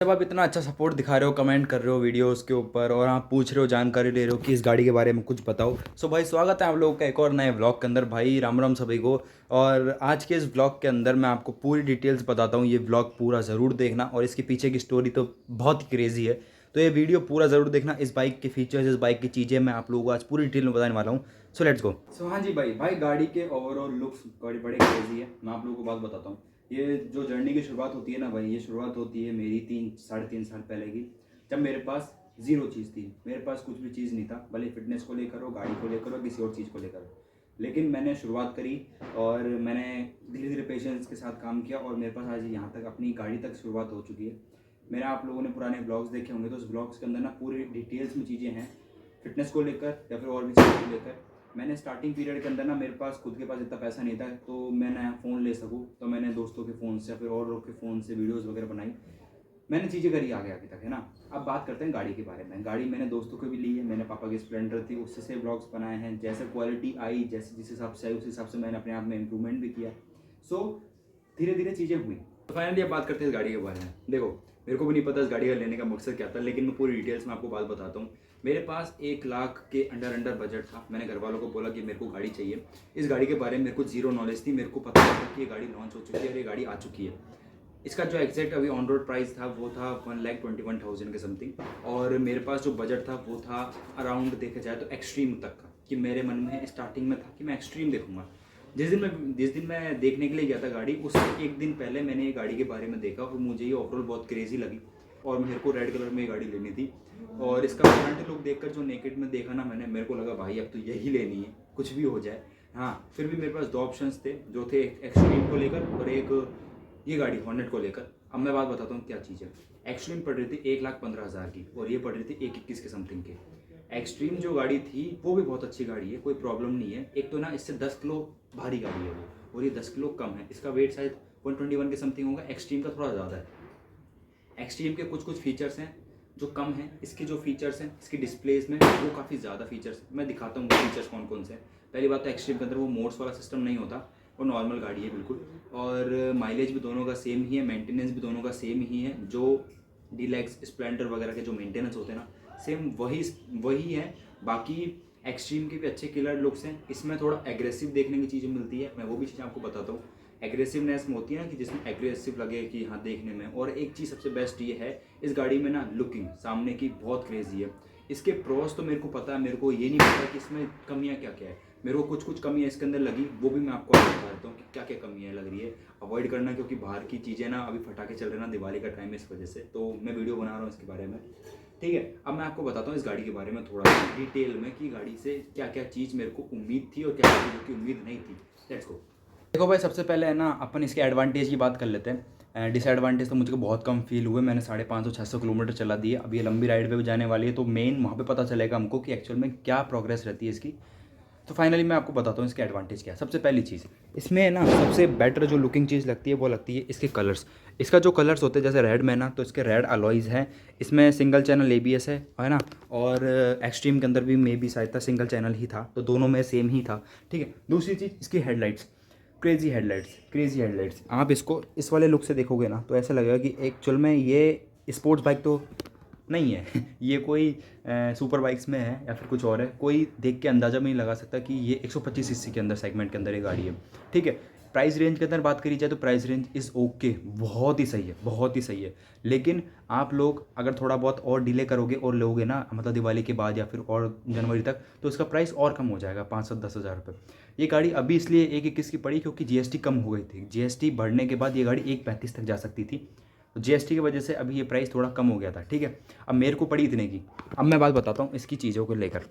जब आप इतना अच्छा सपोर्ट दिखा रहे हो, कमेंट कर रहे हो वीडियोस के ऊपर और आप पूछ रहे हो, जानकारी ले रहे हो कि इस गाड़ी के बारे में कुछ बताओ। सो भाई, स्वागत है आप लोगों का एक और नए व्लॉग के अंदर। भाई राम राम सभी को। और आज के इस व्लॉग के अंदर मैं आपको पूरी डिटेल्स बताता हूँ। ये व्लॉग पूरा ज़रूर देखना और इसके पीछे की स्टोरी तो बहुत ही क्रेजी है। तो ये वीडियो पूरा ज़रूर देखना। इस बाइक के फीचर्स, इस बाइक की चीज़ें मैं आप लोगों को आज पूरी डिटेल में बताने वाला हूँ। So let's go. सो हाँ जी भाई गाड़ी के ओवरऑल लुक्स बड़े बड़े क्रेजी है। मैं आप लोगों को बात बताता हूँ। ये जो जर्नी की शुरुआत होती है ना भाई, ये शुरुआत होती है मेरी 3 साढ़े 3 साल पहले की, जब मेरे पास ज़ीरो चीज़ थी। मेरे पास कुछ भी चीज़ नहीं था, भले फिटनेस को लेकर हो, गाड़ी को लेकर हो, किसी और चीज़ को लेकर हो। लेकिन मैंने शुरुआत करी और मैंने धीरे धीरे पेशेंस के साथ काम किया और मेरे पास आज यहाँ तक अपनी गाड़ी तक शुरुआत हो चुकी है। मेरा आप लोगों ने पुराने ब्लॉग्स देखे होंगे, तो उस ब्लॉग्स के अंदर ना पूरी डिटेल्स में चीज़ें हैं, फिटनेस को लेकर या फिर और भी चीज़ों को लेकर। मैंने स्टार्टिंग पीरियड के अंदर ना, मेरे पास खुद के पास इतना पैसा नहीं था तो मैं नया फ़ोन ले सकूँ, तो मैंने दोस्तों के फ़ोन से या फिर और लोग के फ़ोन से वीडियोस वगैरह बनाई। मैंने चीज़ें करी आगे आगे तक, है ना। अब बात करते हैं गाड़ी के बारे में। गाड़ी मैंने दोस्तों को भी ली है, मैंने पापा की स्प्लेंडर थी, उससे से ब्लॉग्स बनाए हैं। जैसे क्वालिटी आई, जैसे जिस हिसाब से आई, उस हिसाब से मैंने अपने आप में इम्प्रूवमेंट भी किया। सो धीरे धीरे चीज़ें हुई। तो फाइनली अब बात करते हैं इस गाड़ी के बारे में। देखो, मेरे को भी नहीं पता इस गाड़ी का लेने का मकसद क्या था, लेकिन मैं पूरी डिटेल्स में आपको बात बताता हूँ। मेरे पास 1 लाख के अंडर बजट था। मैंने घर वालों को बोला कि मेरे को गाड़ी चाहिए। इस गाड़ी के बारे में मेरे को जीरो नॉलेज थी। मेरे को पता था कि ये गाड़ी लॉन्च हो चुकी है और ये गाड़ी आ चुकी है। इसका जो एग्जैक्ट अभी ऑन रोड प्राइस था वो था 1,21,000 के समथिंग। और मेरे पास जो बजट था वो था अराउंड, देखा जाए तो एक्सट्रीम तक का, कि मेरे मन में स्टार्टिंग में था कि मैं एक्सट्रीम देखूंगा। जिस दिन मैं देखने के लिए गया था गाड़ी, उससे एक दिन पहले मैंने ये गाड़ी के बारे में देखा और मुझे ये ओवरऑल बहुत क्रेजी लगी और मेरे को रेड कलर में ये गाड़ी लेनी थी। और इसका फ्रंट लुक देखकर जो नेकेड में देखा ना मैंने, मेरे को लगा भाई अब तो यही लेनी है, कुछ भी हो जाए। हाँ, फिर भी मेरे पास 2 ऑप्शंस थे, जो थे एक एक्सट्रीम को लेकर और एक ये गाड़ी हॉर्नेट को लेकर। अब मैं बात बताता हूँ क्या चीज़ है। एक्सट्रीम पड़ रही थी 1,15,000 की और ये पड़ रही थी 1,21 के समथिंग के। एक्सट्रीम जो गाड़ी थी वो भी बहुत अच्छी गाड़ी है, कोई प्रॉब्लम नहीं है। एक तो ना इससे 10 किलो भारी गाड़ी है वो, और ये 10 किलो कम है। इसका वेट शायद 121 के समथिंग होगा। एक्सट्रीम का थोड़ा ज़्यादा है। एक्सट्रीम के कुछ कुछ फीचर्स हैं जो कम हैं। इसके जो फीचर्स हैं इसकी डिस्प्लेस में, वो काफ़ी ज़्यादा फीचर्स हैं। मैं दिखाता हूँ फीचर्स कौन कौन से हैं। पहली बात तो एक्सट्रीम के अंदर वो मोड्स वाला सिस्टम नहीं होता, वो नॉर्मल गाड़ी है बिल्कुल। और माइलेज भी दोनों का सेम ही है, मेंटेनेंस भी दोनों का सेम ही है। जो डीलक्स, स्प्लेंडर वगैरह के जो मेंटेनेंस होते हैं ना, सेम वही वही है। बाकी एक्सट्रीम के भी अच्छे किलर लुक्स हैं। इसमें थोड़ा एग्रेसिव देखने की चीज़ें मिलती है, मैं वो भी चीज़ आपको बताता हूँ। एग्रेसिवनेस में होती है ना, कि जिसमें एग्रेसिव लगे कि हाँ देखने में। और एक चीज़ सबसे बेस्ट ये है इस गाड़ी में ना, लुकिंग सामने की बहुत क्रेजी है। इसके प्रोस तो मेरे को पता है, मेरे को ये नहीं पता कि इसमें कमियां क्या क्या है। मेरे को कुछ कुछ कमियां इसके अंदर लगी, वो भी मैं आपको बता देता हूँ कि क्या क्या कमियां लग रही है। अवॉइड करना, क्योंकि बाहर की चीज़ें ना अभी फटाके चल रहे हैं ना, दिवाली का टाइम है, इस वजह से तो मैं वीडियो बना रहा हूँ इसके बारे में। ठीक है, अब मैं आपको बताता हूँ इस गाड़ी के बारे में थोड़ा सा डिटेल में, कि गाड़ी से क्या क्या चीज़ मेरे को उम्मीद थी और क्या क्या चीज़ों की उम्मीद नहीं थी। Let's go. देखो भाई, सबसे पहले है ना, अपन इसके एडवांटेज की बात कर लेते हैं। डिसएडवांटेज तो मुझको बहुत कम फील हुए। मैंने 550-600 किलोमीटर चला दिए। अभी ये लंबी राइड पे भी जाने वाली है, तो मेन वहाँ पे पता चलेगा हमको कि एक्चुअल में क्या प्रोग्रेस रहती है इसकी। तो फाइनली मैं आपको बताता हूँ इसके एडवांटेज क्या है। सबसे पहली चीज़, इसमें ना सबसे बेटर जो लुकिंग चीज़ लगती है वो लगती है इसके कलर्स। इसका जो कलर्स होते हैं, जैसे रेड में ना, तो इसके रेड अलॉयज़ हैं। इसमें सिंगल चैनल एबीएस है ना। और एक्सट्रीम के अंदर भी मे बी शायद था सिंगल चैनल ही था, तो दोनों में सेम ही था। ठीक है, दूसरी चीज़ इसकी headlights, crazy headlights, crazy headlights. आप इसको इस वाले लुक से देखोगे ना, तो ऐसा लगेगा कि एक्चुअल में ये स्पोर्ट्स बाइक तो नहीं है ये कोई सुपर बाइक्स में है या फिर कुछ और है। कोई देख के अंदाज़ा भी नहीं लगा सकता कि ये 125 सीसी के अंदर सेगमेंट के अंदर ये गाड़ी है। ठीक है, प्राइस रेंज के अंदर बात करी जाए तो प्राइस रेंज इज़ ओके, बहुत ही सही है, बहुत ही सही है। लेकिन आप लोग अगर थोड़ा बहुत और डिले करोगे और लोगे ना, मतलब दिवाली के बाद या फिर और जनवरी तक, तो इसका प्राइस और कम हो जाएगा, 5-10 हज़ार रुपये। ये गाड़ी अभी इसलिए 1,21 की पड़ी क्योंकि जीएसटी कम हो गई थी। जीएसटी बढ़ने के बाद ये गाड़ी 1,35 तक जा सकती थी, तो जीएसटी की वजह से अभी ये प्राइस थोड़ा कम हो गया था। ठीक है, अब मेरे को पड़ी इतने की। अब मैं बात बताता हूँ इसकी चीज़ों को लेकर।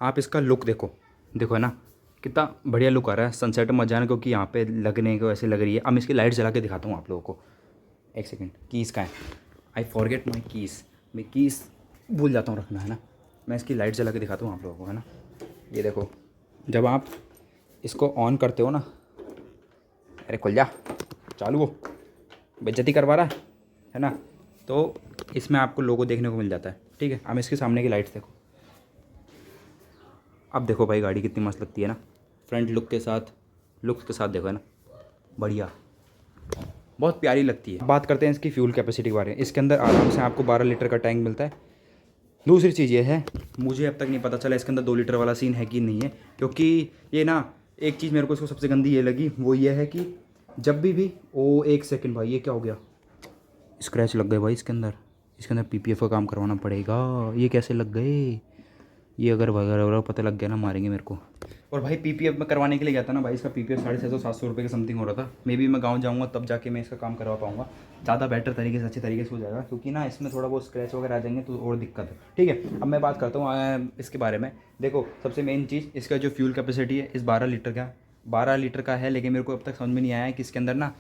आप इसका लुक देखो, देखो है ना, कितना बढ़िया लुक आ रहा है। सनसेट में मजा आना, क्योंकि यहाँ पे लगने को ऐसे लग रही है। अब मैं इसकी लाइट जला के दिखाता हूँ आप लोगों को। एक सेकेंड, कीज़ का है, आई फॉरगेट माई कीज़। मैं कीज़ भूल जाता हूँ रखना, है ना। मैं इसकी लाइट जला के दिखाता हूँ आप लोगों को, है ना। ये देखो, जब आप इसको ऑन करते हो ना, अरे खुल जा, चालू हो, बेइज्जती करवा रहा है ना। तो इसमें आपको लोगो देखने को मिल जाता है। ठीक है, अब इसके सामने की लाइट्स देखो। अब देखो भाई, गाड़ी कितनी मस्त लगती है ना, फ्रंट लुक के साथ, लुक्स के साथ देखो, है ना, बढ़िया। बहुत प्यारी लगती है। बात करते हैं इसकी फ्यूल कैपेसिटी के बारे में। इसके अंदर आराम से आपको 12 लीटर का टैंक मिलता है। दूसरी चीज़ ये है, मुझे अब तक नहीं पता चला इसके अंदर 2 लीटर वाला सीन है कि नहीं है, क्योंकि ये ना एक चीज़ मेरे को इसको सबसे गंदी ये लगी, वो ये है कि जब भी ओ एक सेकंड भाई, ये क्या हो गया, स्क्रैच लग गए भाई इसके अंदर पीपीएफ का काम करवाना पड़ेगा। ये कैसे लग गए, ये अगर वगैरह पता लग गया ना मारेंगे मेरे को। और भाई पीपीएफ में करवाने के लिए गया था ना भाई, इसका पीपीएफ 650-700 रुपये के समथिंग हो रहा था। मे बी मैं गांव जाऊंगा तब जाके मैं इसका काम करवा पाऊंगा, ज़्यादा बेटर तरीके से, अच्छे तरीके से हो जाएगा, क्योंकि ना इसमें थोड़ा बहुत स्क्रैच वगैरह आ जाएंगे तो और दिक्कत है। ठीक है, अब मैं बात करता हूँ इसके बारे में। देखो सबसे मेन चीज़, इसका जो फ्यूल कैपेसिटी है इस 12 लीटर का है, लेकिन मेरे को अब तक समझ में नहीं आया है कि इसके अंदर ना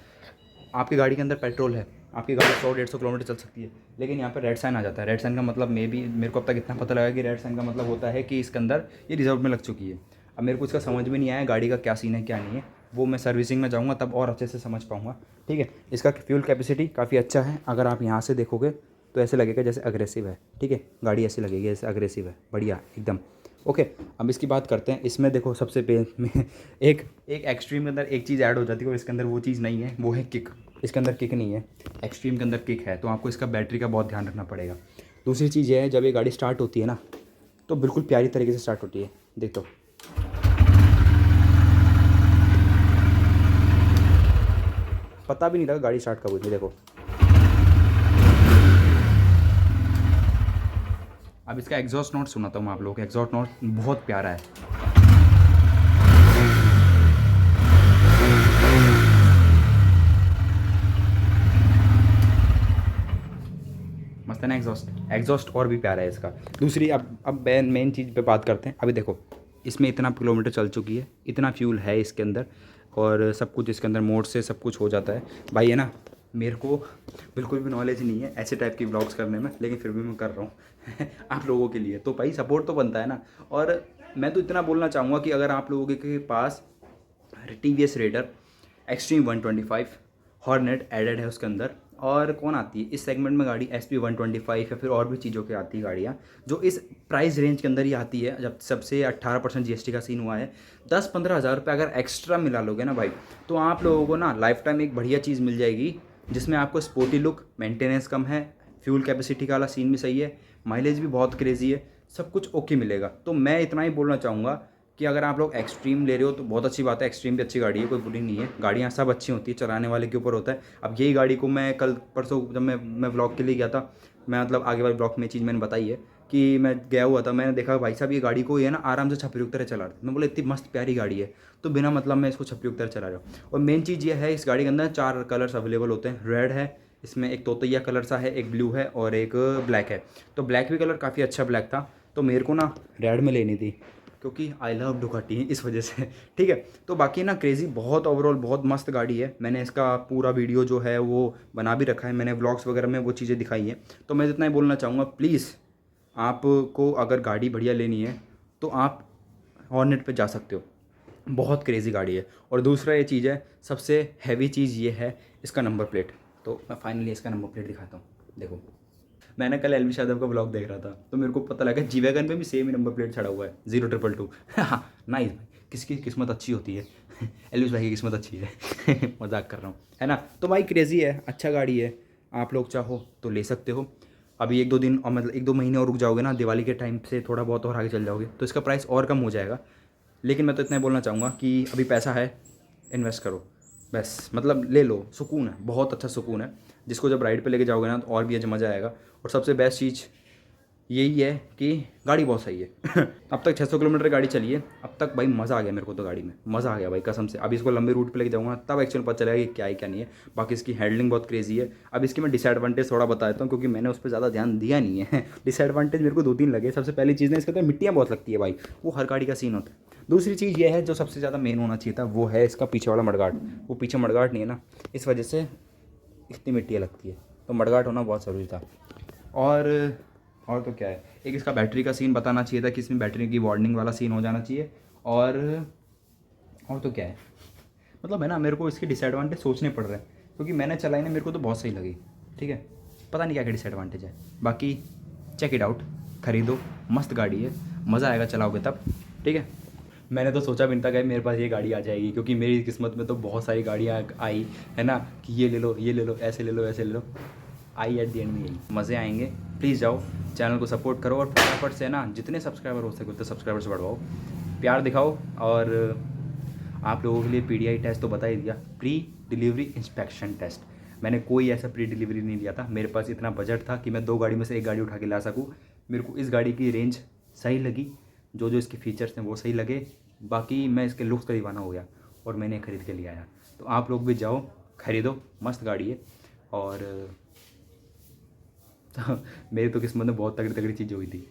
आपकी गाड़ी के अंदर पेट्रोल है, आपकी गाड़ी 100-150 किलोमीटर चल सकती है, लेकिन यहाँ पर रेड साइन आ जाता है। रेड साइन का मतलब मेरे को अब तक इतना पता लगा कि रेड साइन का मतलब होता है कि इसके अंदर ये रिजर्व में लग चुकी है। अब मेरे को इसका समझ में नहीं आया गाड़ी का क्या सीन है क्या नहीं है, वो मैं सर्विसिंग में जाऊँगा तब और अच्छे से समझ पाऊँगा। ठीक है, इसका फ्यूल कैपेसिटी काफ़ी अच्छा है। अगर आप यहाँ से देखोगे तो ऐसे लगेगा जैसे अग्रेसिव है। ठीक है, गाड़ी ऐसी लगेगी जैसे अग्रेसिव है, बढ़िया एकदम ओके। अब इसकी बात करते हैं। इसमें देखो सबसे में एक एक्सट्रीम के अंदर एक चीज़ ऐड हो जाती है और इसके अंदर वो चीज़ नहीं है, वो है किक। इसके अंदर किक नहीं है, एक्सट्रीम के अंदर किक है, तो आपको इसका बैटरी का बहुत ध्यान रखना पड़ेगा। दूसरी चीज़ ये है, जब ये गाड़ी स्टार्ट होती है ना तो बिल्कुल प्यारी तरीके से स्टार्ट होती है। देख तो पता भी नहीं लगा गाड़ी स्टार्ट कब हुई थी। देखो अब इसका एग्जॉस्ट नोट सुनाता हूँ मैं आप लोगों को। एग्जॉस्ट नोट बहुत प्यारा है। मस्त है ना एग्जॉस्ट और भी प्यारा है इसका। दूसरी अब मेन चीज़ पे बात करते हैं। अभी देखो इसमें इतना किलोमीटर चल चुकी है, इतना फ्यूल है इसके अंदर, और सब कुछ इसके अंदर मोड से सब कुछ हो जाता है भाई, है ना। मेरे को बिल्कुल भी नॉलेज नहीं है ऐसे टाइप की व्लॉग्स करने में, लेकिन फिर भी मैं कर रहा हूँ आप लोगों के लिए, तो भाई सपोर्ट तो बनता है ना। और मैं तो इतना बोलना चाहूँगा कि अगर आप लोगों के पास TVS raider extreme 125 hornet added है उसके अंदर, और कौन आती है इस सेगमेंट में गाड़ी SP 125 या फिर और भी चीज़ों की आती है गाड़ियाँ जो इस प्राइस रेंज के अंदर ही आती है, जब सबसे 18% GST का सीन हुआ है, 10-15 हज़ार रुपये अगर एक्स्ट्रा मिला लोगे ना भाई, तो आप लोगों को ना लाइफ टाइम एक बढ़िया चीज़ मिल जाएगी, जिसमें आपको स्पोर्टी लुक, मेंटेनेंस कम है, फ्यूल कैपेसिटी का वाला सीन भी सही है, माइलेज भी बहुत क्रेजी है, सब कुछ ओके मिलेगा। तो मैं इतना ही बोलना चाहूँगा कि अगर आप लोग एक्सट्रीम ले रहे हो तो बहुत अच्छी बात है, एक्सट्रीम भी अच्छी गाड़ी है, कोई बुरी नहीं है। गाड़ियाँ सब अच्छी होती है, चलाने वाले के ऊपर होता है। अब यही गाड़ी को मैं कल परसों जब मैं व्लॉग के लिए गया था, मैं मतलब आगे वाले ब्लॉग में चीज़ मैंने बताई है कि मैं गया हुआ था, मैंने देखा भाई साहब ये गाड़ी को ये ना आराम से छपरी की तरह चला रहे थे। मैं बोला इतनी मस्त प्यारी गाड़ी है, तो बिना मतलब मैं इसको छपरी की तरह चला रहा हूँ। और मेन चीज़ ये है, इस गाड़ी के अंदर 4 कलर्स अवेलेबल होते हैं। रेड है, इसमें एक तोतैया कलर सा है, एक ब्लू है और एक ब्लैक है। तो ब्लैक भी कलर काफ़ी अच्छा ब्लैक था, तो मेरे को ना रेड में लेनी थी, क्योंकि आई लव डुकाटी इस वजह से। ठीक है, तो बाकी ना क्रेज़ी बहुत ओवरऑल बहुत मस्त गाड़ी है। मैंने इसका पूरा वीडियो जो है वो बना भी रखा है, मैंने व्लॉग्स वगैरह में वो चीज़ें दिखाई हैं। तो मैं इतना ही बोलना चाहूँगा, प्लीज़ आपको अगर गाड़ी बढ़िया लेनी है तो आप हॉर्नेट पे जा सकते हो, बहुत क्रेज़ी गाड़ी है। और दूसरा ये चीज़ है, सबसे हैवी चीज़ ये है इसका नंबर प्लेट। तो मैं फाइनली इसका नंबर प्लेट दिखाता हूँ। देखो मैंने कल एलवी शादाब का ब्लॉग देख रहा था, तो मेरे को पता लगा जी वैगन में भी सेम ही नंबर प्लेट चढ़ा हुआ है 0222। नाइस भाई, किसकी किस्मत अच्छी होती है एलविश भाई की किस्मत अच्छी है मजाक कर रहा हूँ, है ना। तो भाई क्रेज़ी है, अच्छा गाड़ी है, आप लोग चाहो तो ले सकते हो। अभी 1-2 दिन और मतलब 1-2 महीने और रुक जाओगे ना, दिवाली के टाइम से थोड़ा बहुत और आगे चल जाओगे तो इसका प्राइस और कम हो जाएगा। लेकिन मैं तो इतना बोलना चाहूँगा कि अभी पैसा है, इन्वेस्ट करो बस, मतलब ले लो, सुकून है, बहुत अच्छा सुकून है, जिसको जब राइड पे लेके जाओगे ना तो और भी अच्छा मज़ा आएगा। और सबसे बेस्ट चीज़ यही है कि गाड़ी बहुत सही है अब तक 600 किलोमीटर गाड़ी चली है, अब तक भाई मज़ा आ गया मेरे को, तो गाड़ी में मज़ा आ गया भाई कसम से। अब इसको लंबे रूट पे लेके जाऊँगा तब एक्चुअली पता चलेगा कि क्या है क्या नहीं है। बाकी इसकी हैंडलिंग बहुत क्रेजी है। अब इसकी मैं डिसएडवांटेज थोड़ा बता देता हूँ, क्योंकि मैंने उस पर ज़्यादा ध्यान दिया नहीं है डिसएडवांटेज मेरे को 2-3 लगे। सबसे पहली चीज़ ना, इसके अंदर मिट्टियाँ बहुत लगती है भाई, वो हर गाड़ी का सीन होता है। दूसरी चीज़ ये है जो सबसे ज़्यादा मेन होना चाहिए था, वो है इसका पीछे वाला मडगार्ड। वो पीछे मडगार्ड नहीं है ना, इस वजह से इतनी मिट्टियाँ लगती है, तो मडगार्ड होना बहुत ज़रूरी था। और तो क्या है, एक इसका बैटरी का सीन बताना चाहिए था कि इसमें बैटरी की वार्निंग वाला सीन हो जाना चाहिए। और तो क्या है, मतलब है ना, मेरे को इसके डिसएडवांटेज सोचने पड़ रहे हैं, क्योंकि मैंने चलाई ना, मेरे को तो बहुत सही लगी। ठीक है, पता नहीं क्या क्या डिसएडवांटेज है, बाकी चेक इट आउट, ख़रीदो, मस्त गाड़ी है, मज़ा आएगा चलाओगे तब। ठीक है, मैंने तो सोचा भी नहीं था कि मेरे पास ये गाड़ी आ जाएगी, क्योंकि मेरी किस्मत में तो बहुत सारी गाड़ियाँ आई है ना, कि ये ले लो, ऐसे ले लो, ऐसे ले लो। आई एट द एंड में यही मज़े आएंगे। प्लीज़ जाओ, चैनल को सपोर्ट करो और फटाफट से ना जितने सब्सक्राइबर हो सके उतने सब्सक्राइबर्स बढ़वाओ, प्यार दिखाओ। और आप लोगों के लिए PDI टेस्ट तो बता ही दिया, प्री डिलीवरी इंस्पेक्शन टेस्ट। मैंने कोई ऐसा प्री डिलीवरी नहीं लिया था, मेरे पास इतना बजट था कि मैं 2 गाड़ी में से एक गाड़ी उठा के ला सकूँ। मेरे को इस गाड़ी की रेंज सही लगी, जो जो इसके फीचर्स हैं वो सही लगे, बाकी मैं इसके लुक्स का दीवाना हो गया और मैंने ख़रीद के लिया आया। तो आप लोग भी जाओ ख़रीदो, मस्त गाड़ी है। और मेरी तो किस्मत में बहुत तगड़ी तगड़ी चीज़ हुई थी।